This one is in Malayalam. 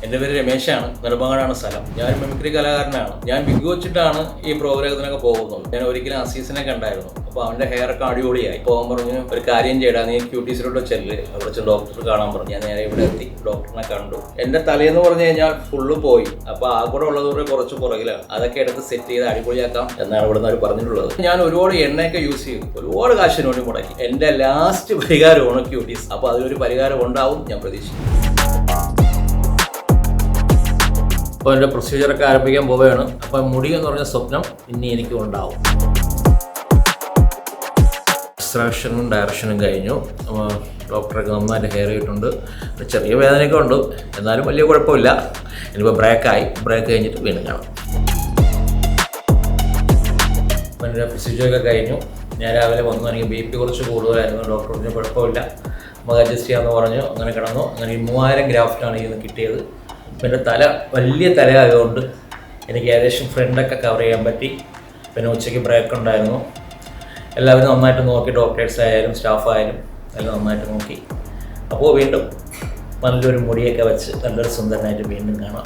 എൻ്റെ പേര് രമേശാണ്. നെടുമങ്ങാടാണ് സ്ഥലം. ഞാൻ മിമിക്രി കലാകാരനാണ്. ഞാൻ വിഗ് വെച്ചിട്ടാണ് ഈ പ്രോഗ്രാമത്തിനൊക്കെ പോകുന്നത്. ഞാൻ ഒരിക്കലും അസീസിനെ കണ്ടായിരുന്നു. അപ്പോൾ അവൻ്റെ ഹെയറൊക്കെ അടിപൊളിയായി. പോകാൻ പറഞ്ഞു, ഒരു കാര്യം ചെയ്യടാ, നീ ക്യൂട്ടീസിലോട്ട് ചെല്ല്, അവിടെ വെച്ച് ഡോക്ടറെ കാണാൻ പറഞ്ഞു. ഞാൻ നേരെ ഇവിടെ എത്തി, ഡോക്ടറിനെ കണ്ടു. എൻ്റെ തലേന്ന് പറഞ്ഞു കഴിഞ്ഞാൽ ഫുള്ള് പോയി. അപ്പോൾ ആ കൂടെ ഉള്ളതുകൊണ്ട് കുറച്ച് പുറകിലാണ്. അതൊക്കെ എടുത്ത് സെറ്റ് ചെയ്ത് അടിപൊളിയാക്കാം എന്നാണ് ഇവിടെ നിന്ന് അവർ പറഞ്ഞിട്ടുള്ളത്. ഞാൻ ഒരുപാട് എണ്ണയൊക്കെ യൂസ് ചെയ്തു, ഒരുപാട് കാശിന് വേണ്ടി മുടക്കി. എൻ്റെ ലാസ്റ്റ് പരിഹാരമാണ് ക്യൂട്ടീസ്. അപ്പോൾ അതിലൊരു പരിഹാരം ഉണ്ടാവും ഞാൻ പ്രതീക്ഷിക്കുന്നു. അപ്പോൾ എൻ്റെ പ്രൊസീജിയറൊക്കെ ആരംഭിക്കാൻ പോവുകയാണ്. അപ്പോൾ മുടി എന്ന് പറഞ്ഞ സ്വപ്നം ഇനി എനിക്ക് ഉണ്ടാവും. എക്സ്ട്രാക്ഷനും ഡയറക്ഷനും കഴിഞ്ഞു. ഡോക്ടറൊക്കെ നന്നായിട്ട് ഹെയർ ചെയ്തിട്ടുണ്ട്. ചെറിയ വേദനയൊക്കെ ഉണ്ട്, എന്നാലും വലിയ കുഴപ്പമില്ല. ഇനിയിപ്പോൾ ബ്രേക്ക് കഴിഞ്ഞിട്ട് വീണ്ടും കാണാം. അപ്പോൾ എൻ്റെ പ്രൊസീജിയറൊക്കെ കഴിഞ്ഞു. ഞാൻ രാവിലെ വന്നു. എനിക്ക് BP കുറച്ച് കൂടുതലായിരുന്നു. ഡോക്ടർ പറഞ്ഞു കുഴപ്പമില്ല, നമുക്ക് അഡ്ജസ്റ്റ് ചെയ്യാമെന്ന് പറഞ്ഞു. അങ്ങനെ കിടന്നു. അങ്ങനെ 3000 ഗ്രാഫ്റ്റാണ് ഇതിന് കിട്ടിയത്. പിന്നെ തല വലിയ തലയായതുകൊണ്ട് എനിക്ക് ഏകദേശം ഫ്രണ്ടൊക്കെ കവർ ചെയ്യാൻ പറ്റി. പിന്നെ ഉച്ചയ്ക്ക് ബ്രേക്ക് ഉണ്ടായിരുന്നു. എല്ലാവരും നന്നായിട്ട് നോക്കി, ഡോക്ടേഴ്സ് ആയാലും സ്റ്റാഫായാലും എല്ലാം നന്നായിട്ട് നോക്കി. അപ്പോൾ വീണ്ടും നല്ലൊരു മുടിയൊക്കെ വെച്ച് നല്ലൊരു സുന്ദരനായിട്ട് വീണ്ടും കാണാം.